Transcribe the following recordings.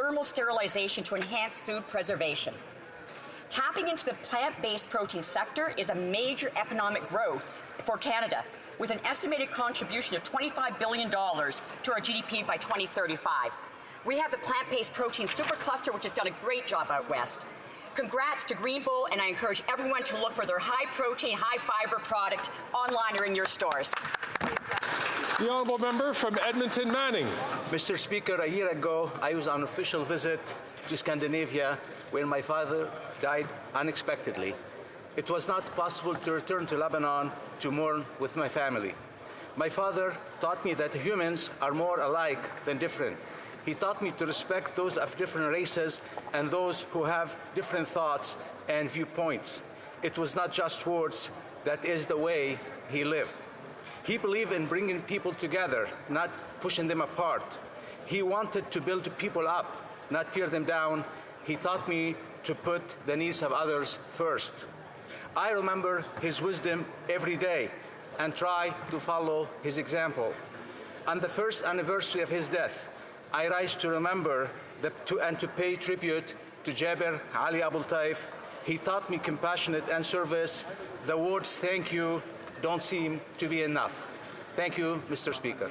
thermal sterilization to enhance food preservation. Tapping into the plant-based protein sector is a major economic growth for Canada, with an estimated contribution of $25 billion to our GDP by 2035. We have the plant-based protein supercluster, which has done a great job out west. Congrats to Greenbow, and I encourage everyone to look for their high-protein, high-fiber product online or in your stores. The honourable member from Edmonton Manning. Mr. Speaker, a year ago, I was on an official visit to Scandinavia when my father died unexpectedly. It was not possible to return to Lebanon to mourn with my family. My father taught me that humans are more alike than different. He taught me to respect those of different races and those who have different thoughts and viewpoints. It was not just words, that is the way he lived. He believed in bringing people together, not pushing them apart. He wanted to build people up, not tear them down. He taught me to put the needs of others first. I remember his wisdom every day and try to follow his example. On the first anniversary of his death, I rise to remember and to pay tribute to Jaber Ali Abul Taif. He taught me compassionate and service. The words thank you don't seem to be enough. Thank you, Mr. Speaker.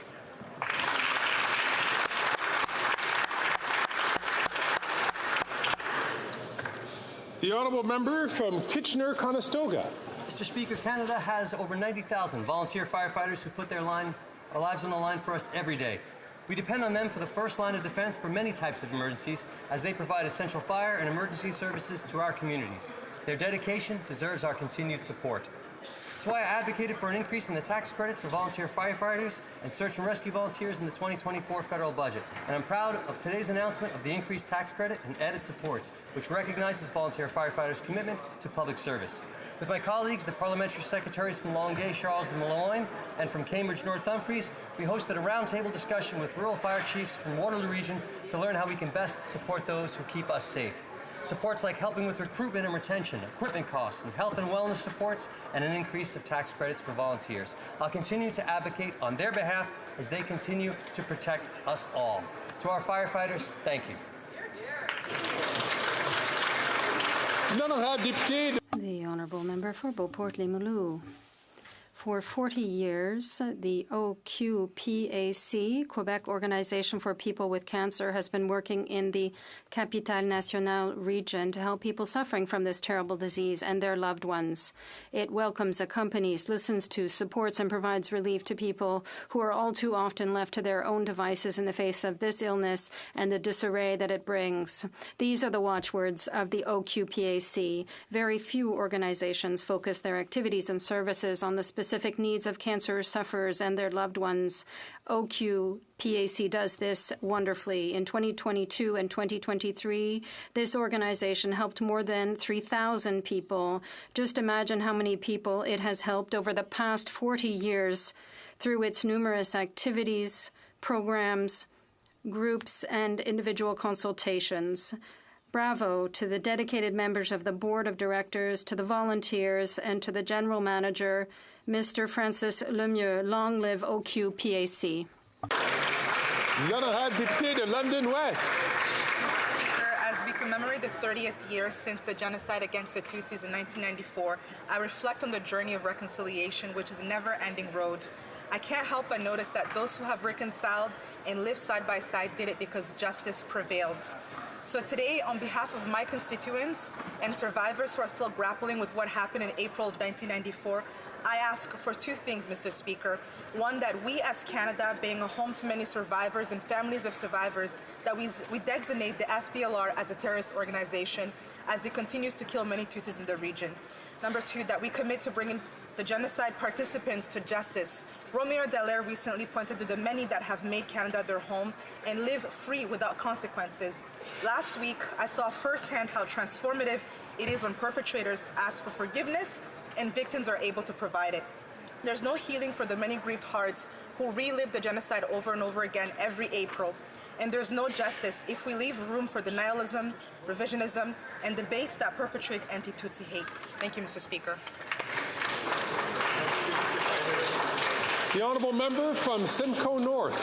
The honourable member from Kitchener-Conestoga. Mr. Speaker, Canada has over 90,000 volunteer firefighters who put their lives on the line for us every day. We depend on them for the first line of defense for many types of emergencies, as they provide essential fire and emergency services to our communities. Their dedication deserves our continued support. That's why I advocated for an increase in the tax credits for volunteer firefighters and search and rescue volunteers in the 2024 federal budget. And I'm proud of today's announcement of the increased tax credit and added supports, which recognizes volunteer firefighters' commitment to public service. With my colleagues, the parliamentary secretaries from Longueuil, Charles de Maloyne, and from Cambridge, North Dumfries, we hosted a roundtable discussion with rural fire chiefs from Waterloo region to learn how we can best support those who keep us safe. Supports like helping with recruitment and retention, equipment costs, and health and wellness supports, and an increase of tax credits for volunteers. I'll continue to advocate on their behalf as they continue to protect us all. To our firefighters, thank you. The honourable member for Beauport-les-Moulous. For 40 years, the OQPAC, Quebec Organization for People with Cancer, has been working in the Capitale Nationale region to help people suffering from this terrible disease and their loved ones. It welcomes, accompanies, listens to, supports, and provides relief to people who are all too often left to their own devices in the face of this illness and the disarray that it brings. These are the watchwords of the OQPAC. Very few organizations focus their activities and services on the specific needs of cancer sufferers and their loved ones. OQPAC does this wonderfully. In 2022 and 2023, this organization helped more than 3,000 people. Just imagine how many people it has helped over the past 40 years through its numerous activities, programs, groups, and individual consultations. Bravo to the dedicated members of the Board of Directors, to the volunteers, and to the General Manager, Mr. Francis Lemieux. Long live OQPAC. The honourable député de London West. As we commemorate the 30th year since the genocide against the Tutsis in 1994, I reflect on the journey of reconciliation, which is a never-ending road. I can't help but notice that those who have reconciled and lived side by side did it because justice prevailed. So today, on behalf of my constituents and survivors who are still grappling with what happened in April of 1994, I ask for two things, Mr. Speaker. One, that we as Canada, being a home to many survivors and families of survivors, that we designate the FDLR as a terrorist organization as it continues to kill many Tutsis in the region. Number two, that we commit to bringing the genocide participants to justice. Romeo Dallaire recently pointed to the many that have made Canada their home and live free without consequences. Last week, I saw firsthand how transformative it is when perpetrators ask for forgiveness and victims are able to provide it. There's no healing for the many grieved hearts who relive the genocide over and over again every April. And there's no justice if we leave room for denialism, revisionism, and debates that perpetrate anti-Tutsi hate. Thank you, Mr. Speaker. The honourable member from Simcoe North.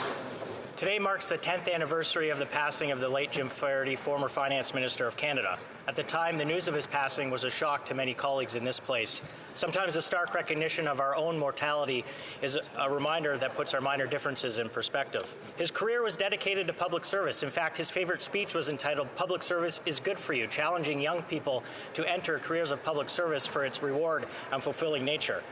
Today marks the 10th anniversary of the passing of the late Jim Flaherty, former Finance Minister of Canada. At the time, the news of his passing was a shock to many colleagues in this place. Sometimes a stark recognition of our own mortality is a reminder that puts our minor differences in perspective. His career was dedicated to public service. In fact, his favorite speech was entitled "Public Service is Good for You," challenging young people to enter careers of public service for its reward and fulfilling nature.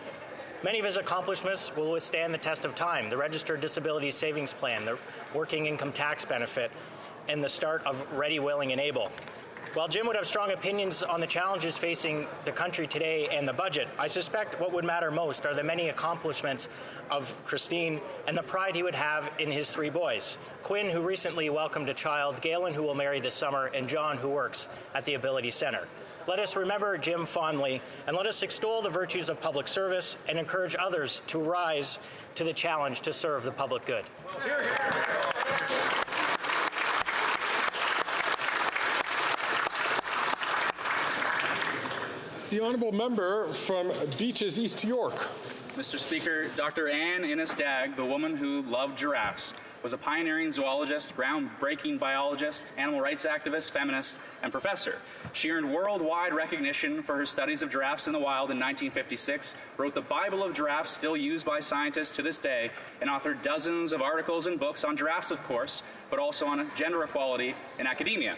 Many of his accomplishments will withstand the test of time: the Registered Disability Savings Plan, the Working Income Tax Benefit, and the start of Ready, Willing, and Able. While Jim would have strong opinions on the challenges facing the country today and the budget, I suspect what would matter most are the many accomplishments of Christine and the pride he would have in his 3 boys: Quinn, who recently welcomed a child, Galen, who will marry this summer, and John, who works at the Ability Center. Let us remember Jim fondly, and let us extol the virtues of public service and encourage others to rise to the challenge to serve the public good. Hear, hear. The honourable member from Beaches, East York. Mr. Speaker, Dr. Innis Dagg, the woman who loved giraffes, was a pioneering zoologist, groundbreaking biologist, animal rights activist, feminist, and professor. She earned worldwide recognition for her studies of giraffes in the wild in 1956, wrote the Bible of Giraffes, still used by scientists to this day, and authored dozens of articles and books on giraffes, of course, but also on gender equality in academia.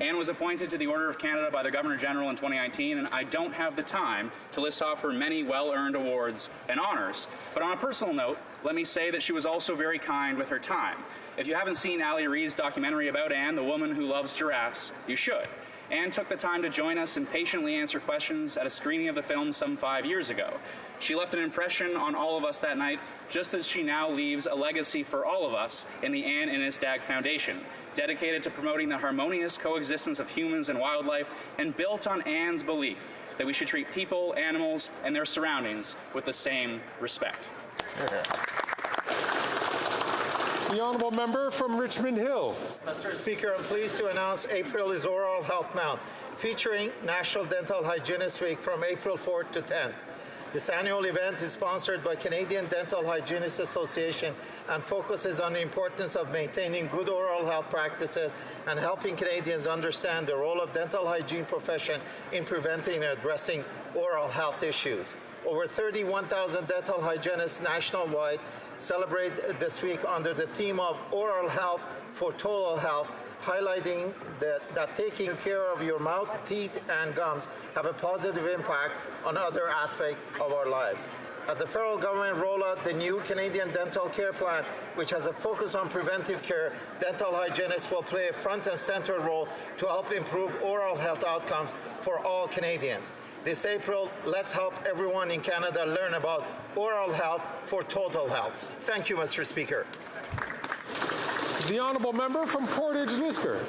Anne was appointed to the Order of Canada by the Governor-General in 2019, and I don't have the time to list off her many well-earned awards and honors. But on a personal note, let me say that she was also very kind with her time. If you haven't seen Ali Reed's documentary about Anne, the woman who loves giraffes, you should. Anne took the time to join us and patiently answer questions at a screening of the film some 5 years ago. She left an impression on all of us that night, just as she now leaves a legacy for all of us in the Anne Innis Dagg Foundation, dedicated to promoting the harmonious coexistence of humans and wildlife, and built on Anne's belief that we should treat people, animals, and their surroundings with the same respect. The honourable member from Richmond Hill. Mr. Speaker, I'm pleased to announce April is Oral Health Month, featuring National Dental Hygienist Week from April 4th to 10th. This annual event is sponsored by Canadian Dental Hygienists Association and focuses on the importance of maintaining good oral health practices and helping Canadians understand the role of dental hygiene profession in preventing and addressing oral health issues. Over 31,000 dental hygienists nationwide celebrate this week under the theme of Oral Health for Total Health, highlighting that taking care of your mouth, teeth, and gums have a positive impact on other aspects of our lives. As the federal government roll out the new Canadian Dental Care Plan, which has a focus on preventive care, dental hygienists will play a front and center role to help improve oral health outcomes for all Canadians. This April, let's help everyone in Canada learn about oral health for total health. Thank you, Mr. Speaker. The honourable member from Portage, Lisker.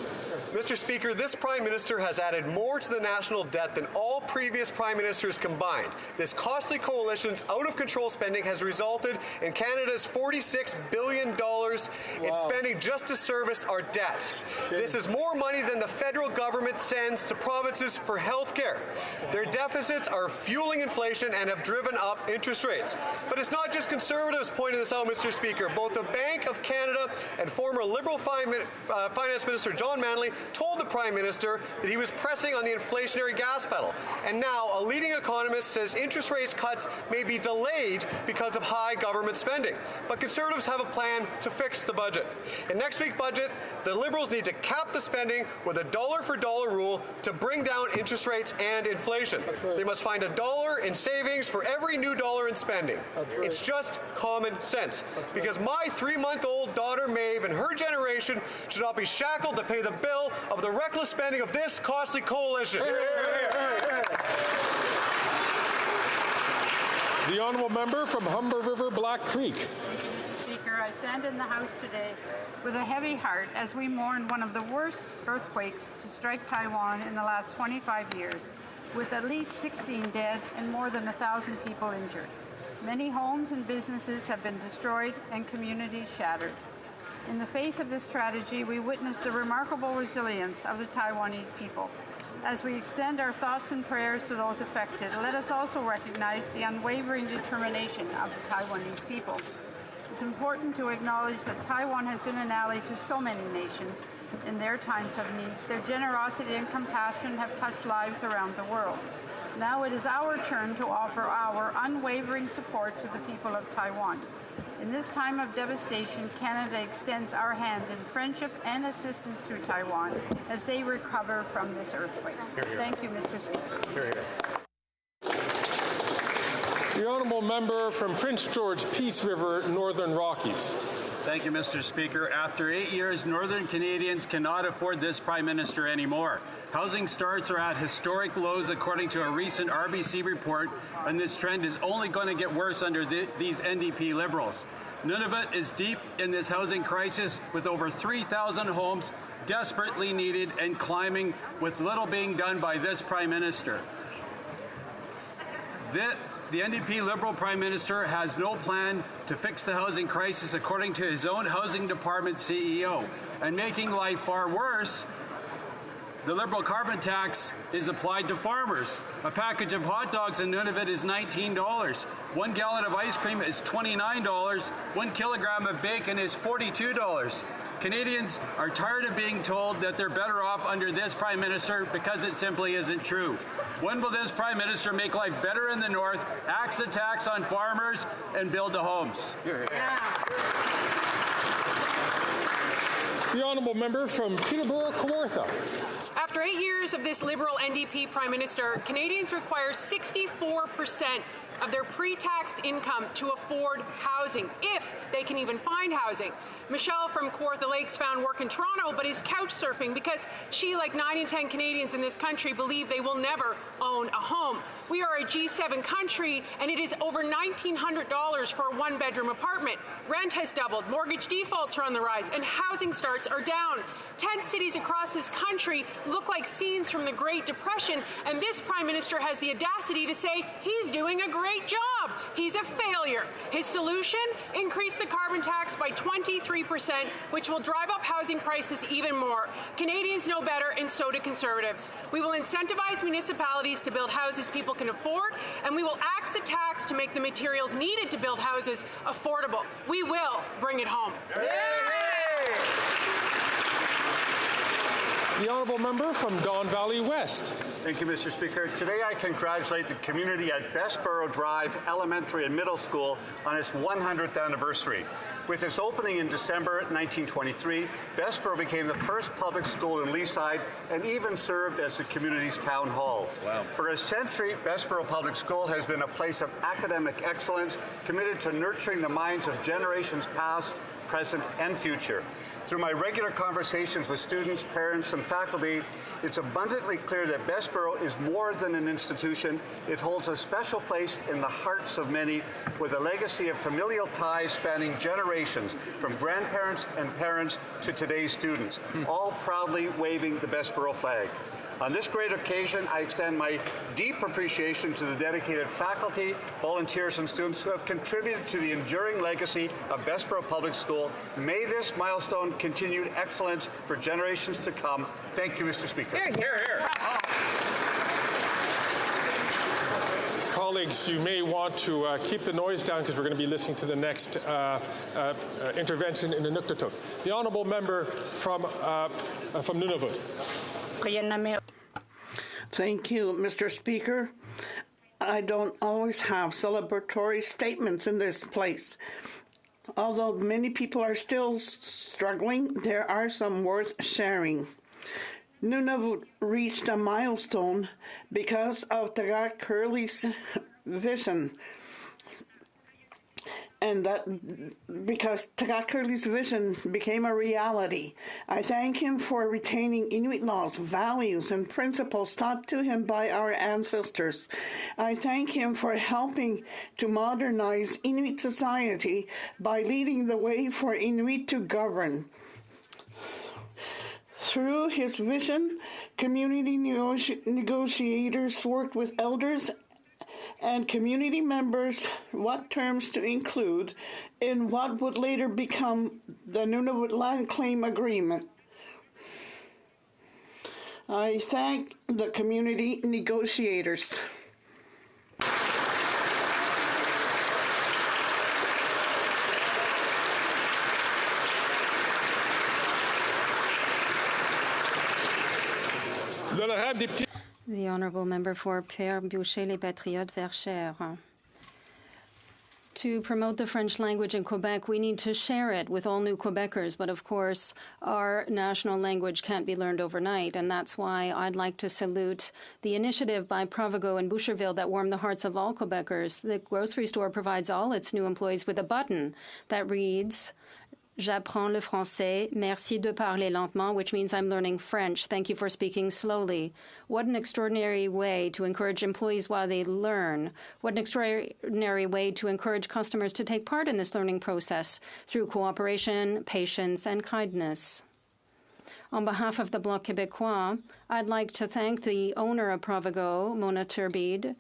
Mr. Speaker, this Prime Minister has added more to the national debt than all previous Prime Ministers combined. This costly coalition's out-of-control spending has resulted in Canada's $46 billion in spending just to service our debt. This is more money than the federal government sends to provinces for health care. Their deficits are fueling inflation and have driven up interest rates. But it's not just Conservatives pointing this out, Mr. Speaker. Both the Bank of Canada and former Liberal Finance Minister John Manley told the Prime Minister that he was pressing on the inflationary gas pedal. And now a leading economist says interest rates cuts may be delayed because of high government spending. But Conservatives have a plan to fix the budget. In next week's budget, the Liberals need to cap the spending with a dollar-for-dollar rule to bring down interest rates and inflation. They must find $1 in savings for every new dollar in spending. It's just common sense. Because my 3-month-old daughter Maeve and her generation should not be shackled to pay the bill of the reckless spending of this costly coalition. The honourable member from Humber River, Black Creek. Thank you, Mr. Speaker. I stand in the House today with a heavy heart as we mourn one of the worst earthquakes to strike Taiwan in the last 25 years, with at least 16 dead and more than 1,000 people injured. Many homes and businesses have been destroyed and communities shattered. In the face of this tragedy, we witness the remarkable resilience of the Taiwanese people. As we extend our thoughts and prayers to those affected, let us also recognize the unwavering determination of the Taiwanese people. It's important to acknowledge that Taiwan has been an ally to so many nations in their times of need. Their generosity and compassion have touched lives around the world. Now it is our turn to offer our unwavering support to the people of Taiwan. In this time of devastation, Canada extends our hand in friendship and assistance to Taiwan as they recover from this earthquake. Thank you, Mr. Speaker. The honourable member from Prince George, Peace River, Northern Rockies. Thank you, Mr. Speaker. After 8 years, Northern Canadians cannot afford this Prime Minister anymore. Housing starts are at historic lows according to a recent RBC report, and this trend is only going to get worse under these NDP Liberals. Nunavut is deep in this housing crisis with over 3,000 homes desperately needed and climbing, with little being done by this Prime Minister. The NDP Liberal Prime Minister has no plan to fix the housing crisis, according to his own Housing Department CEO. And making life far worse, the Liberal carbon tax is applied to farmers. A package of hot dogs in Nunavut is $19. 1 gallon of ice cream is $29. 1 kilogram of bacon is $42. Canadians are tired of being told that they're better off under this Prime Minister because it simply isn't true. When will this Prime Minister make life better in the North, axe the tax on farmers, and build the homes? The honourable member from Peterborough, Kawartha. After 8 years of this Liberal NDP Prime Minister, Canadians require 64% of their pre-taxed income to afford housing, if they can even find housing. Michelle from Kawartha Lakes found work in Toronto, but is couch surfing because she, like 9 in 10 Canadians in this country, believe they will never own a home. We are a G7 country, and it is over $1,900 for a one-bedroom apartment. Rent has doubled, mortgage defaults are on the rise, and housing starts are down. 10 cities across this country look like scenes from the Great Depression, and this Prime Minister has the audacity to say he's doing a great job. He's a failure. His solution? Increase the carbon tax by 23%, which will drive up housing prices even more. Canadians know better, and so do Conservatives. We will incentivize municipalities to build houses people can afford, and we will axe the tax to make the materials needed to build houses affordable. We will bring it home. The honourable member from Don Valley West. Thank you, Mr. Speaker. Today I congratulate the community at Bessborough Drive Elementary and Middle School on its 100th anniversary. With its opening in December 1923, Bessborough became the first public school in Leaside and even served as the community's town hall. Wow. For a century, Bessborough Public School has been a place of academic excellence, committed to nurturing the minds of generations past, present, and future. Through my regular conversations with students, parents, and faculty, it's abundantly clear that Bessborough is more than an institution. It holds a special place in the hearts of many, with a legacy of familial ties spanning generations, from grandparents and parents to today's students, all proudly waving the Bessborough flag. On this great occasion, I extend my deep appreciation to the dedicated faculty, volunteers, and students who have contributed to the enduring legacy of Bessborough Public School. May this milestone continue excellence for generations to come. Thank you, Mr. Speaker. Hear, hear, hear. Colleagues, you may want to keep the noise down because we're going to be listening to the next intervention in the Inuktitut. The honourable member from Nunavut. Thank you, Mr. Speaker. I don't always have celebratory statements in this place. Although many people are still struggling, there are some worth sharing. Nunavut reached a milestone because of Dagg Curley's vision. And that because Dagg Curley's vision became a reality. I thank him for retaining Inuit laws, values, and principles taught to him by our ancestors. I thank him for helping to modernize Inuit society by leading the way for Inuit to govern. Through his vision, community negotiators worked with elders and community members what terms to include in what would later become the Nunavut Land Claim Agreement. I thank the community negotiators. The Honourable Member for Père-Boucher-les-Patriotes-Verchères. To promote the French language in Quebec, we need to share it with all new Quebecers. But of course, our national language can't be learned overnight. And that's why I'd like to salute the initiative by Provigo and Boucherville that warmed the hearts of all Quebecers. The grocery store provides all its new employees with a button that reads, J'apprends le français. Merci de parler lentement, which means I'm learning French. Thank you for speaking slowly. What an extraordinary way to encourage employees while they learn. What an extraordinary way to encourage customers to take part in this learning process through cooperation, patience, and kindness. On behalf of the Bloc Québécois, I'd like to thank the owner of Provigo, Mona Turbide,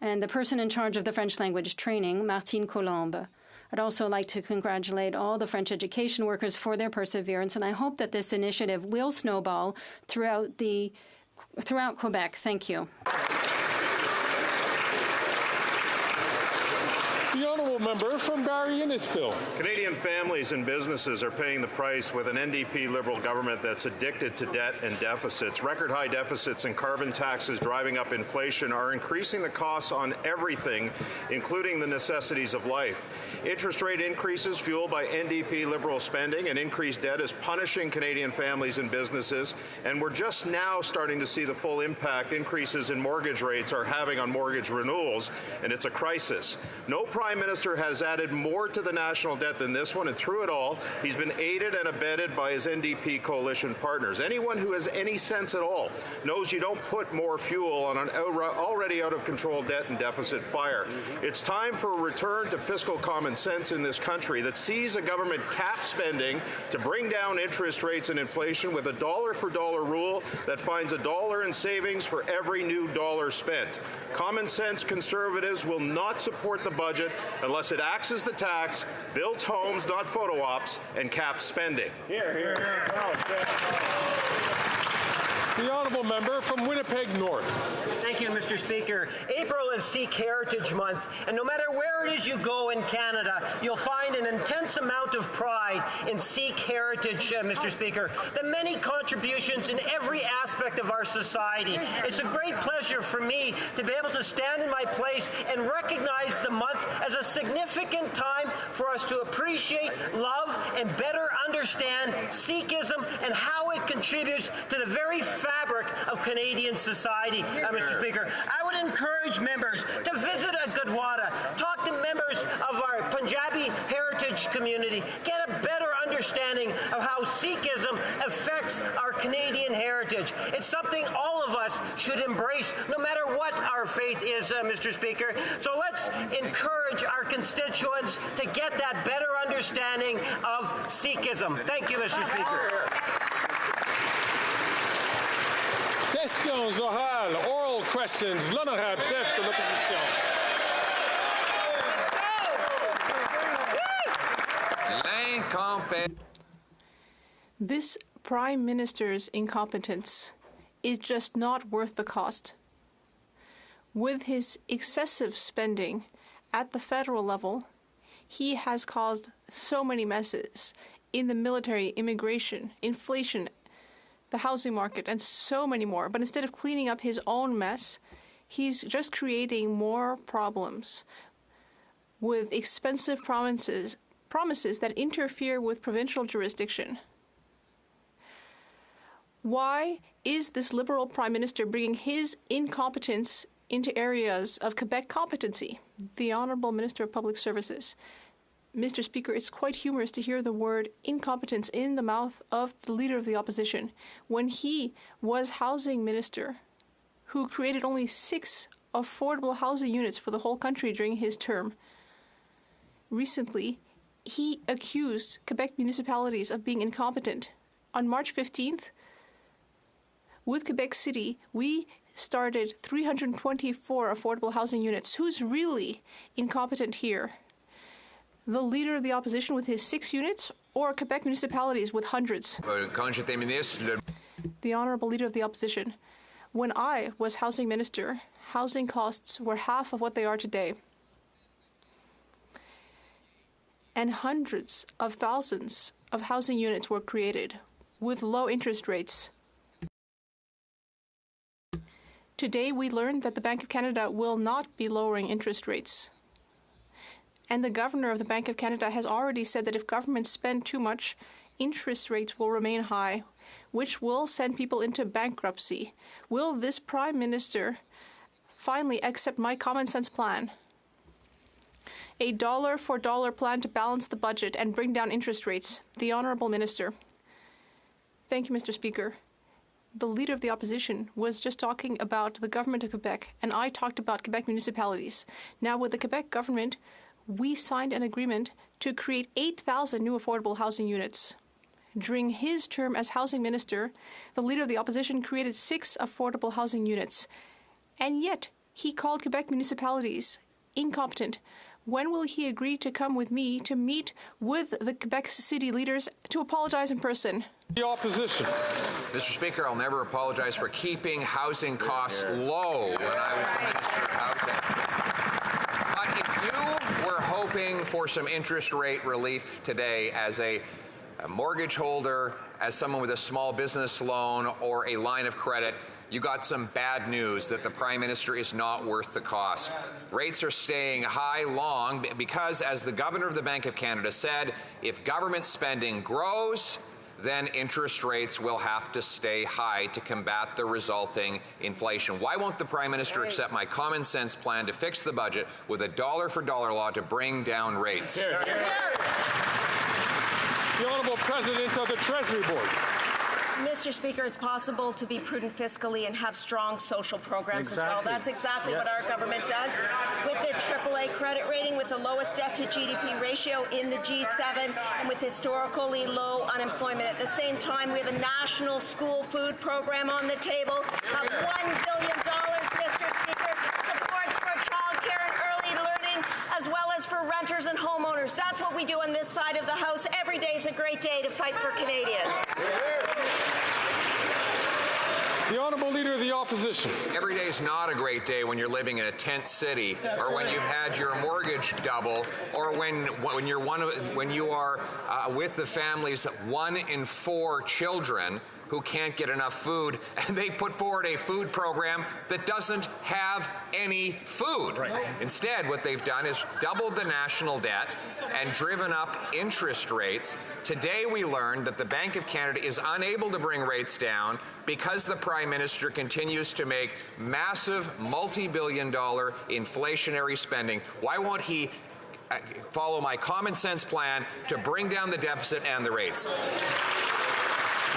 and the person in charge of the French language training, Martine Colombe. I'd also like to congratulate all the French education workers for their perseverance, and I hope that this initiative will snowball throughout Quebec. Thank you. The Honourable Member from Barrie-Innisfil. Canadian families and businesses are paying the price with an NDP Liberal government that's addicted to debt and deficits. Record high deficits and carbon taxes driving up inflation are increasing the costs on everything, including the necessities of life. Interest rate increases fueled by NDP Liberal spending and increased debt is punishing Canadian families and businesses, and we're just now starting to see the full impact increases in mortgage rates are having on mortgage renewals, and it's a crisis. No Prime Minister has added more to the national debt than this one, and through it all, he's been aided and abetted by his NDP coalition partners. Anyone who has any sense at all knows you don't put more fuel on an already out-of-control debt and deficit fire. It's time for a return to fiscal common sense in this country that sees a government cap spending to bring down interest rates and inflation with a dollar-for-dollar rule that finds $1 in savings for every new dollar spent. Common sense Conservatives will not support the budget unless it acts as the tax, builds homes, not photo ops, and caps spending. Here, here. The Honourable Member from Winnipeg North. Thank you, Mr. Speaker. April is Sikh Heritage Month, and no matter where it is you go in Canada, you'll find an intense amount of pride in Sikh heritage, Mr. Speaker, the many contributions in every aspect of our society. It's a great pleasure for me to be able to stand in my place and recognize the month as a significant time for us to appreciate, love, and better understand Sikhism and how it contributes to the very fabric of Canadian society, Mr. Speaker. I would encourage members to visit Gurdwara, talk to members of our Punjabi heritage community, get a better understanding of how Sikhism affects our Canadian heritage. It's something all of us should embrace, no matter what our faith is, Mr. Speaker. So let's encourage our constituents to get that better understanding of Sikhism. Thank you, Mr. Speaker. Questions orales, oral questions. L'honorable chef de l'opposition. This Prime Minister's incompetence is just not worth the cost. With his excessive spending at the federal level, he has caused so many messes in the military, immigration, inflation, the housing market, and so many more. But instead of cleaning up his own mess, he's just creating more problems with expensive promises that interfere with provincial jurisdiction. Why is this Liberal Prime Minister bringing his incompetence into areas of Quebec competency? The Honourable Minister of Public Services. Mr. Speaker, it's quite humorous to hear the word incompetence in the mouth of the Leader of the Opposition when he was Housing Minister, who created only 6 affordable housing units for the whole country during his term. Recently, he accused Quebec municipalities of being incompetent. On March 15th, with Quebec City, we started 324 affordable housing units. Who's really incompetent here? The Leader of the Opposition with his 6 units, or Quebec municipalities with hundreds? The Honourable Leader of the Opposition. When I was Housing Minister, housing costs were half of what they are today. And hundreds of thousands of housing units were created with low interest rates. Today, we learned that the Bank of Canada will not be lowering interest rates. And the Governor of the Bank of Canada has already said that if governments spend too much, interest rates will remain high, which will send people into bankruptcy. Will this Prime Minister finally accept my common sense plan? A dollar-for-dollar plan to balance the budget and bring down interest rates. The Honourable Minister. Thank you, Mr. Speaker. The Leader of the Opposition was just talking about the government of Quebec, and I talked about Quebec municipalities. Now, with the Quebec government, we signed an agreement to create 8,000 new affordable housing units. During his term as housing minister, the Leader of the Opposition created 6 affordable housing units. And yet, he called Quebec municipalities incompetent. When will he agree to come with me to meet with the Quebec city leaders to apologize in person? The Opposition. Mr. Speaker, I'll never apologize for keeping housing costs low when I was the Minister of Housing. But if you were hoping for some interest rate relief today as a mortgage holder, as someone with a small business loan or a line of credit, you got some bad news that the Prime Minister is not worth the cost. Rates are staying high long because, as the Governor of the Bank of Canada said, if government spending grows, then interest rates will have to stay high to combat the resulting inflation. Why won't the Prime Minister accept my common sense plan to fix the budget with a dollar-for-dollar law to bring down rates? The Honourable President of the Treasury Board. Mr. Speaker, it's possible to be prudent fiscally and have strong social programs as well. That's exactly what our government does. With the AAA credit rating, with the lowest debt to GDP ratio in the G7, and with historically low unemployment. At the same time, we have a national school food program on the table of $1 billion, Mr. Speaker, supports for childcare and early learning, as well as for renters and homeowners. That's what we do on this side of the House. Every day is a great day to fight for Canadians. The Honourable Leader of the Opposition. Every day is not a great day when you're living in a tent city, or when you've had your mortgage double, or when you are with the families 1 in 4 children who can't get enough food, and they put forward a food program that doesn't have any food. Right. Instead, what they've done is doubled the national debt and driven up interest rates. Today we learned that the Bank of Canada is unable to bring rates down because the Prime Minister continues to make massive multi-billion-dollar inflationary spending. Why won't he follow my common sense plan to bring down the deficit and the rates?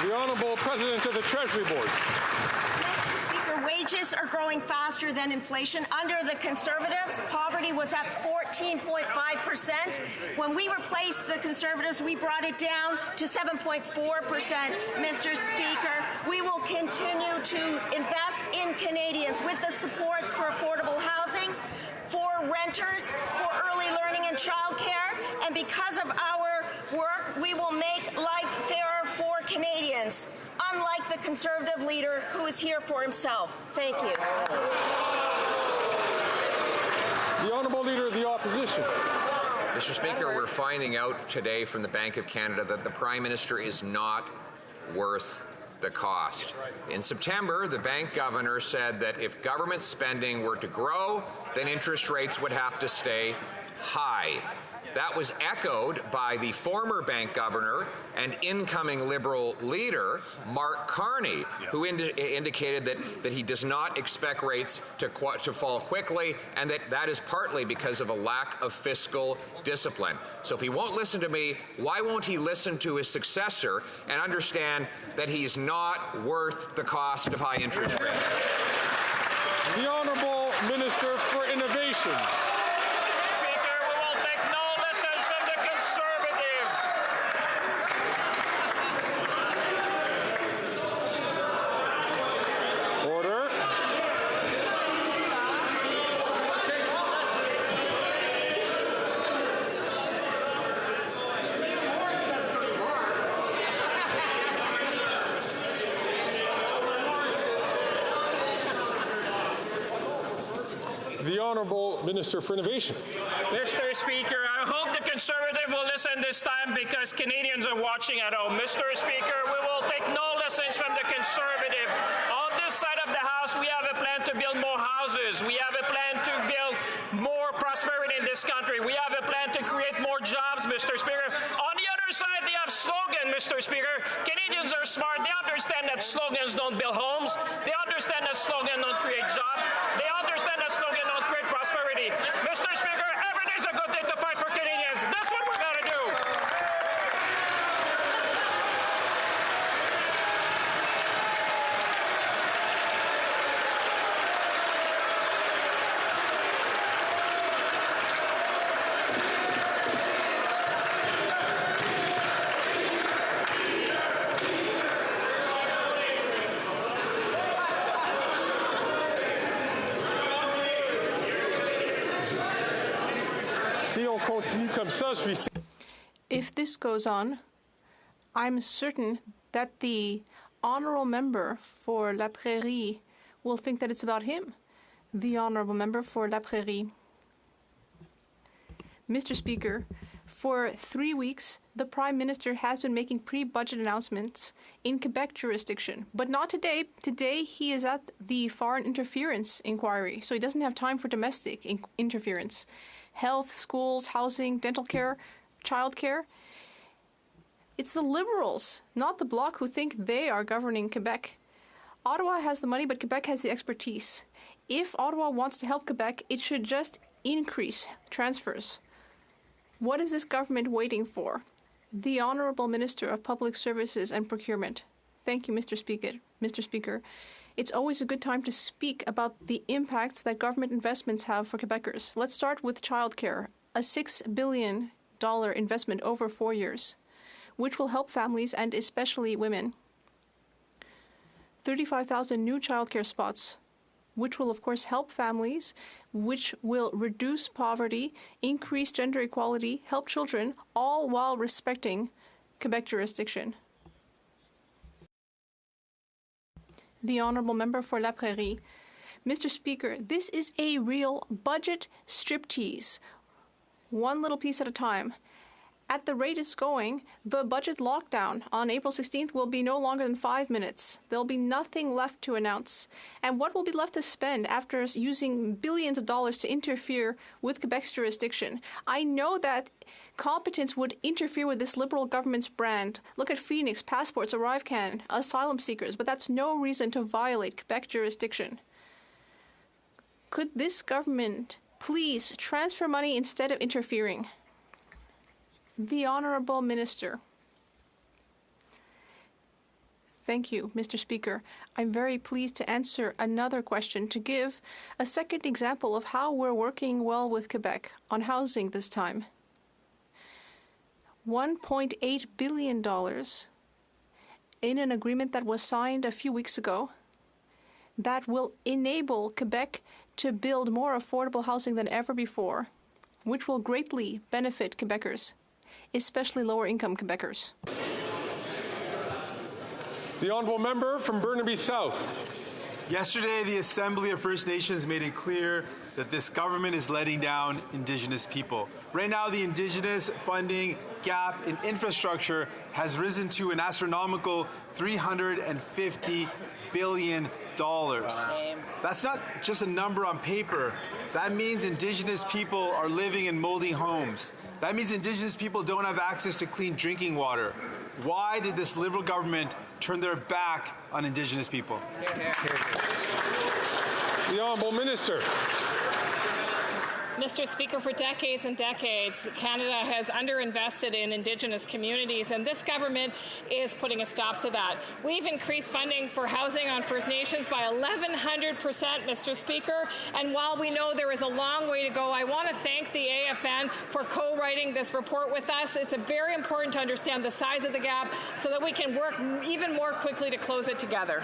The Honourable President of the Treasury Board. Mr. Speaker, wages are growing faster than inflation. Under the Conservatives, poverty was at 14.5%. When we replaced the Conservatives, we brought it down to 7.4%. Mr. Speaker, we will continue to invest in Canadians with the supports for affordable housing, for renters, for early learning and childcare, and because of our work, we will make life fairer for Canadians, unlike the Conservative leader who is here for himself. Thank you. The Honourable Leader of the Opposition. Mr. Speaker, we're finding out today from the Bank of Canada that the Prime Minister is not worth the cost. In September, the bank governor said that if government spending were to grow, then interest rates would have to stay high. That was echoed by the former bank governor and incoming Liberal leader, Mark Carney, who indicated that he does not expect rates to fall quickly, and that is partly because of a lack of fiscal discipline. So if he won't listen to me, why won't he listen to his successor and understand that he's not worth the cost of high interest rates? The Honourable Minister for Innovation. The Honourable Minister for Innovation. Mr. Speaker, I hope the Conservative will listen this time because Canadians are watching at home. Mr. Speaker, we will take no lessons from the Conservative. On this this side of the House, we have a plan to build more houses. We have a plan to build more prosperity in this country. We have a plan to create more jobs, Mr. Speaker. On the other side, they have slogan, Mr. Speaker. Canadians are smart. They understand that slogans don't build homes. They understand that slogan don't create jobs. They understand that slogan don't create prosperity. Mr. Speaker, every day is a good day to fight for Canadians. That's what we're going to do. If this goes on, I'm certain that the honourable member for La Prairie will think that it's about him. The honourable member for La Prairie. Mr. Speaker, for 3 weeks, the Prime Minister has been making pre-budget announcements in Quebec jurisdiction, but not today. Today, he is at the foreign interference inquiry, so he doesn't have time for domestic interference. Health, schools, housing, dental care, childcare. It's the Liberals, not the Bloc, who think they are governing Quebec. Ottawa has the money, but Quebec has the expertise. If Ottawa wants to help Quebec, it should just increase transfers. What is this government waiting for? The Honourable Minister of Public Services and Procurement. Thank you, Mr. Speaker. It's always a good time to speak about the impacts that government investments have for Quebecers. Let's start with childcare, a $6 billion investment over 4 years, which will help families and especially women. 35,000 new childcare spots, which will of course help families, which will reduce poverty, increase gender equality, help children, all while respecting Quebec jurisdiction. The Honourable Member for La Prairie. Mr. Speaker, this is a real budget striptease, one little piece at a time. At the rate it's going, the budget lockdown on April 16th will be no longer than 5 minutes. There'll be nothing left to announce. And what will be left to spend after using billions of dollars to interfere with Quebec's jurisdiction? I know that competence would interfere with this Liberal government's brand. Look at Phoenix, passports, ArriveCan, asylum seekers, but that's no reason to violate Quebec jurisdiction. Could this government please transfer money instead of interfering? The Honourable Minister. Thank you, Mr. Speaker. I'm very pleased to answer another question, to give a second example of how we're working well with Quebec on housing this time. $1.8 billion in an agreement that was signed a few weeks ago that will enable Quebec to build more affordable housing than ever before, which will greatly benefit Quebecers, especially lower-income Quebecers. The Honourable Member from Burnaby South. Yesterday, the Assembly of First Nations made it clear that this government is letting down Indigenous people. Right now, the Indigenous funding gap in infrastructure has risen to an astronomical $350 billion. That's not just a number on paper. That means Indigenous people are living in moldy homes. That means Indigenous people don't have access to clean drinking water. Why did this Liberal government turn their back on Indigenous people? The Honourable Minister. Mr. Speaker, for decades and decades, Canada has underinvested in Indigenous communities, and this government is putting a stop to that. We've increased funding for housing on First Nations by 1,100%, Mr. Speaker, and while we know there is a long way to go, I want to thank the AFN for co-writing this report with us. It's very important to understand the size of the gap so that we can work even more quickly to close it together.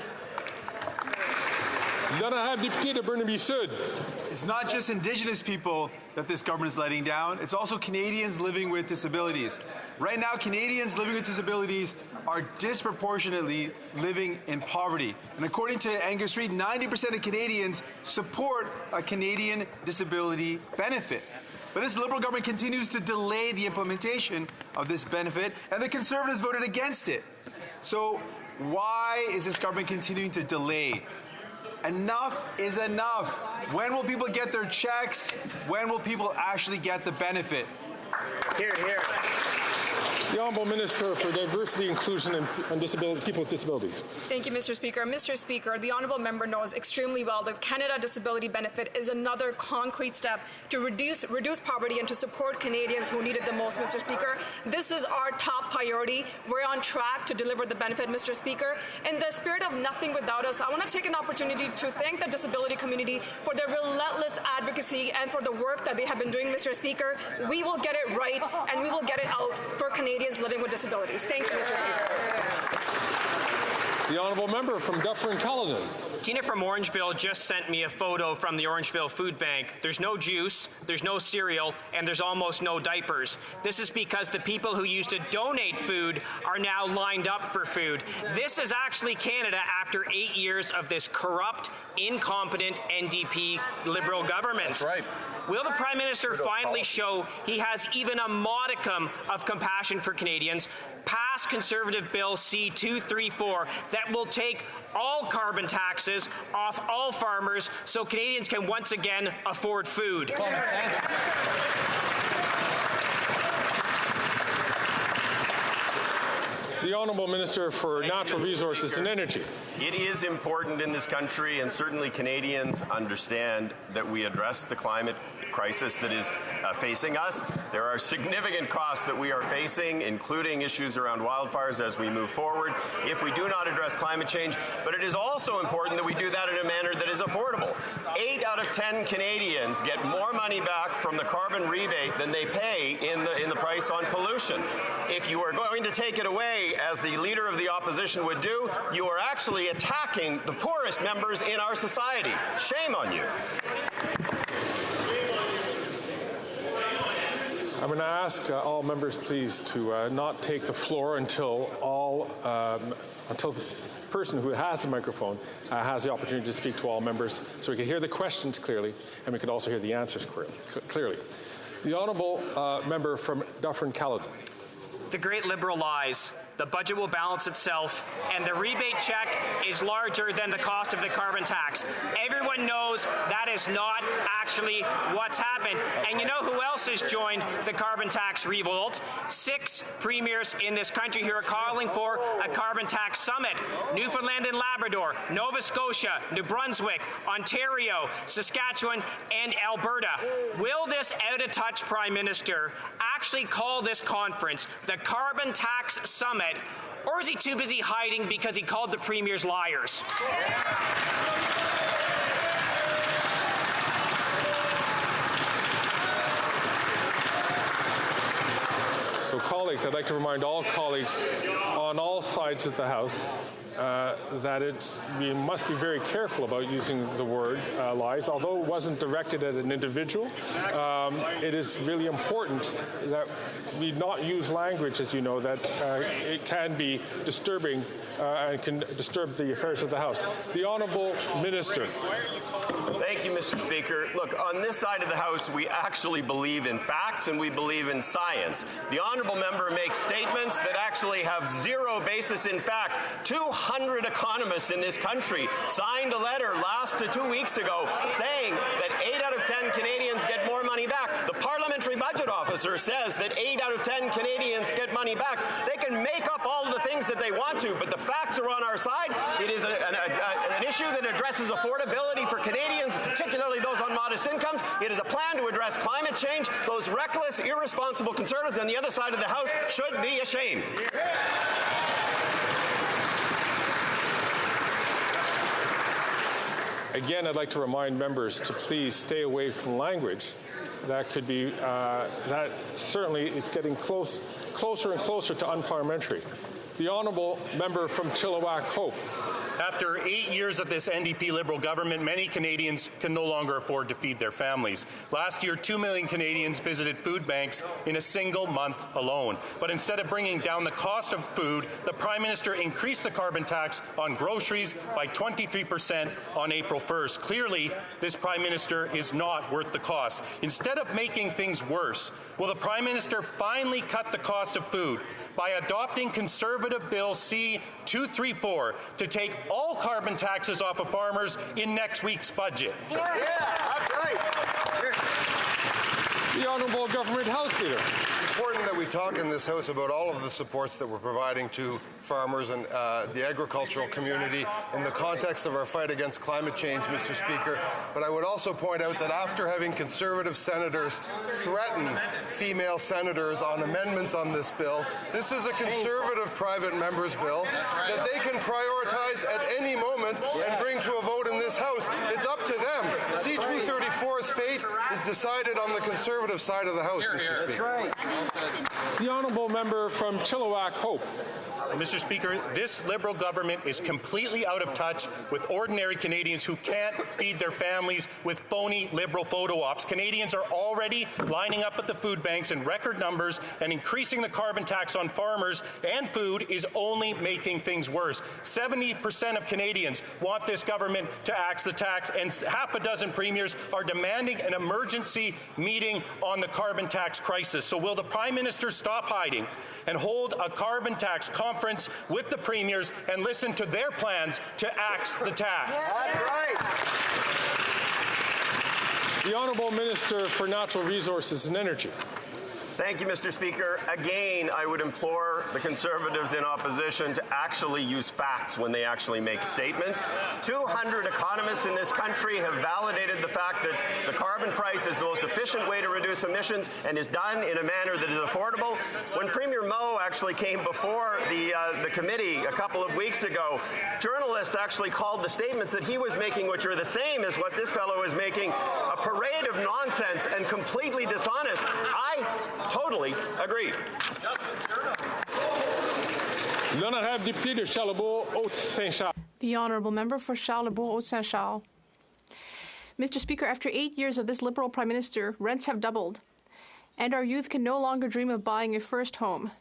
It's not just Indigenous people that this government is letting down, it's also Canadians living with disabilities. Right now, Canadians living with disabilities are disproportionately living in poverty. And according to Angus Reid, 90% of Canadians support a Canadian disability benefit. But this Liberal government continues to delay the implementation of this benefit, and the Conservatives voted against it. So why is this government continuing to delay? Enough is enough. When will people get their checks? When will people actually get the benefit? Here, here. The Honourable Minister for Diversity, Inclusion and Disability, People with Disabilities. Thank you, Mr. Speaker. Mr. Speaker, the Honourable Member knows extremely well that Canada Disability Benefit is another concrete step to reduce poverty and to support Canadians who need it the most, Mr. Speaker. This is our top priority. We're on track to deliver the benefit, Mr. Speaker. In the spirit of nothing without us, I want to take an opportunity to thank the disability community for their relentless advocacy and for the work that they have been doing, Mr. Speaker. We will get it right and we will get it out for Canadians living with disabilities. Thank you, Mr. Speaker. The Honourable Member from Dufferin-Caledon. Tina from Orangeville just sent me a photo from the Orangeville Food Bank. There's no juice, there's no cereal, and there's almost no diapers. This is because the people who used to donate food are now lined up for food. This is actually Canada after 8 years of this corrupt, incompetent NDP Liberal government. That's right. Will the Prime Minister finally show he has even a modicum of compassion for Canadians, pass Conservative Bill C-234 that will take all carbon taxes off all farmers so Canadians can once again afford food? The Honourable Minister for Natural Resources and Energy. It is important in this country, and certainly Canadians understand that we address the climate crisis that is facing us. There are significant costs that we are facing, including issues around wildfires as we move forward, if we do not address climate change. But it is also important that we do that in a manner that is affordable. 8 out of 10 Canadians get more money back from the carbon rebate than they pay in the price on pollution. If you are going to take it away, as the Leader of the Opposition would do, you are actually attacking the poorest members in our society. Shame on you. I'm going to ask all members, please, to not take the floor until the person who has a microphone has the opportunity to speak to all members, so we can hear the questions clearly, and we can also hear the answers clearly. The Honourable Member from Dufferin-Caledon. The great Liberal lies. The budget will balance itself, and the rebate check is larger than the cost of the carbon tax. Everyone knows that is not actually what's happened. And you know who else has joined the carbon tax revolt? 6 premiers in this country who are calling for a carbon tax summit. Newfoundland and Labrador, Nova Scotia, New Brunswick, Ontario, Saskatchewan, and Alberta. Will this out-of-touch Prime Minister actually call this conference the Carbon Tax Summit, or is he too busy hiding because he called the premiers liars? So, colleagues, I'd like to remind all colleagues on all sides of the House that we must be very careful about using the word lies. Although it wasn't directed at an individual, it is really important that we not use language, as you know, that it can be disturbing and can disturb the affairs of the House. The Honourable Minister. Thank you, Mr. Speaker. Look, on this side of the House, we actually believe in facts and we believe in science. The Honourable Member makes statements that actually have zero basis in fact. 200 economists in this country signed a letter last to 2 weeks ago saying that 8 out of 10 Canadians get more money back. The Parliamentary Budget Officer says that 8 out of 10 Canadians get money back. They can make up all of the things that they want to, but the facts are on our side. It is an issue that addresses affordability for Canadians, particularly those on modest incomes. It is a plan to address climate change. Those reckless, irresponsible Conservatives on the other side of the House should be ashamed. Again, I'd like to remind members to please stay away from language that could be, that certainly it's getting closer and closer to unparliamentary. The Honourable Member from Chilliwack Hope. After 8 years of this NDP Liberal government, many Canadians can no longer afford to feed their families. Last year, 2 million Canadians visited food banks in a single month alone. But instead of bringing down the cost of food, the Prime Minister increased the carbon tax on groceries by 23% on April 1st. Clearly, this Prime Minister is not worth the cost. Instead of making things worse, will the Prime Minister finally cut the cost of food by adopting Conservative Bill C-234 to take all carbon taxes off of farmers in next week's budget. Yeah, that's right. The Honourable Government House Leader. It's important that we talk in this House about all of the supports that we're providing to farmers and the agricultural community in the context of our fight against climate change, Mr. Speaker. But I would also point out that after having Conservative senators threaten female senators on amendments on this bill, this is a Conservative private member's bill that they can prioritize at any moment and bring to a vote in this House. It's up to them. C-234's fate is decided on the Conservative side of the House, Mr. Speaker. The Honourable Member from Chilliwack Hope. Mr. Speaker, this Liberal government is completely out of touch with ordinary Canadians who can't feed their families with phony Liberal photo ops. Canadians are already lining up at the food banks in record numbers, and increasing the carbon tax on farmers and food is only making things worse. 70% of Canadians want this government to axe the tax, and half a dozen premiers are demanding an emergency meeting on the carbon tax crisis. So will the Prime Minister stop hiding and hold a carbon tax conference with the premiers and listen to their plans to axe the tax? That's right. The Honourable Minister for Natural Resources and Energy. Thank you, Mr. Speaker. Again, I would implore the Conservatives in opposition to actually use facts when they actually make statements. 200 economists in this country have validated the fact that the carbon price is the most efficient way to reduce emissions and is done in a manner that is affordable. When Premier Moe actually came before the committee a couple of weeks ago, journalists actually called the statements that he was making, which are the same as what this fellow is making, a parade of nonsense and completely dishonest. I totally agree. L'honorable député de Charlebourg-Haute-Saint-Charles. The Honourable Member for Charlebourg-Haute-Saint-Charles. Mr. Speaker, after 8 years of this Liberal Prime Minister, rents have doubled, and our youth can no longer dream of buying a first home.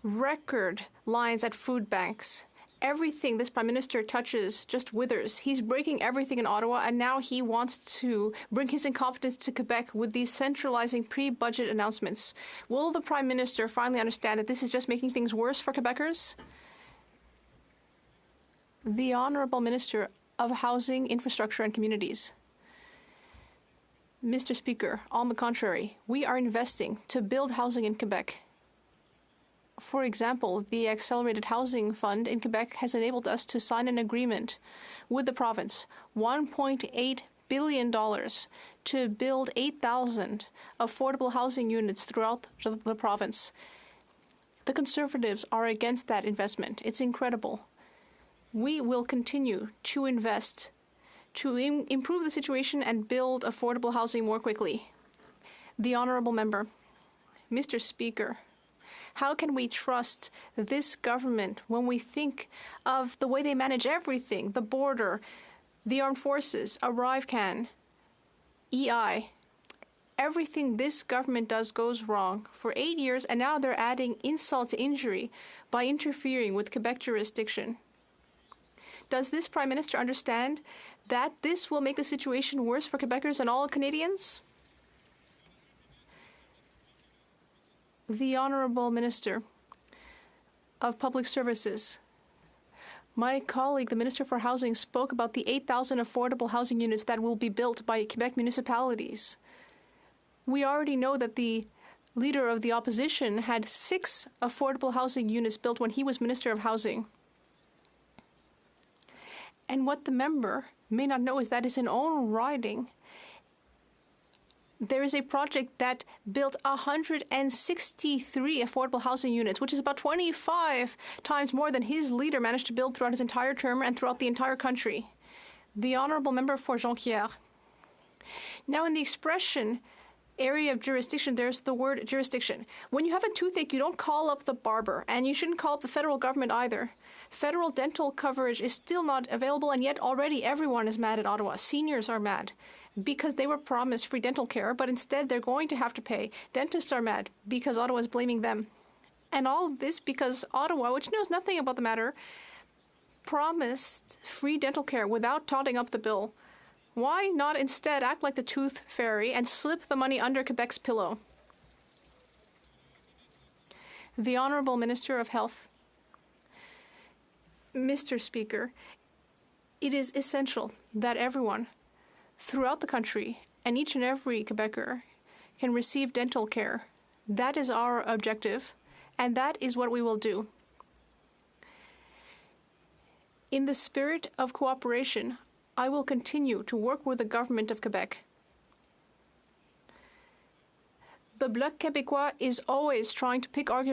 Record lines at food banks. Everything this Prime Minister touches just withers. He's breaking everything in Ottawa, and now he wants to bring his incompetence to Quebec with these centralizing pre-budget announcements. Will the Prime Minister finally understand that this is just making things worse for Quebecers? The Honourable Minister of Housing, Infrastructure and Communities. Mr. Speaker, on the contrary, we are investing to build housing in Quebec. For example, the Accelerated Housing Fund in Quebec has enabled us to sign an agreement with the province, $1.8 billion, to build 8,000 affordable housing units throughout the province. The Conservatives are against that investment. It's incredible. We will continue to invest to improve the situation and build affordable housing more quickly. The Honourable Member. Mr. Speaker, how can we trust this government when we think of the way they manage everything, the border, the armed forces, ArriveCan, EI? Everything this government does goes wrong for 8 years, and now they're adding insult to injury by interfering with Quebec jurisdiction. Does this Prime Minister understand that this will make the situation worse for Quebecers and all Canadians? The Honourable Minister of Public Services. My colleague, the Minister for Housing, spoke about the 8,000 affordable housing units that will be built by Quebec municipalities. We already know that the Leader of the Opposition had 6 affordable housing units built when he was Minister of Housing. And what the member may not know is that his own riding, there is a project that built 163 affordable housing units, which is about 25 times more than his leader managed to build throughout his entire term and throughout the entire country. The Honourable Member for Jonquière. Now, in the expression area of jurisdiction, there's the word jurisdiction. When you have a toothache, you don't call up the barber, and you shouldn't call up the federal government either. Federal dental coverage is still not available, and yet already everyone is mad at Ottawa. Seniors are mad because they were promised free dental care, but instead they're going to have to pay. Dentists are mad because Ottawa is blaming them. And all of this because Ottawa, which knows nothing about the matter, promised free dental care without totting up the bill. Why not instead act like the tooth fairy and slip the money under Quebec's pillow? The Honourable Minister of Health. Mr. Speaker, It is essential that everyone throughout the country and each and every Quebecer can receive dental care. That is our objective, and that is what we will do. In the spirit of cooperation, I will continue to work with the government of Quebec. The Bloc Québécois is always trying to pick arguments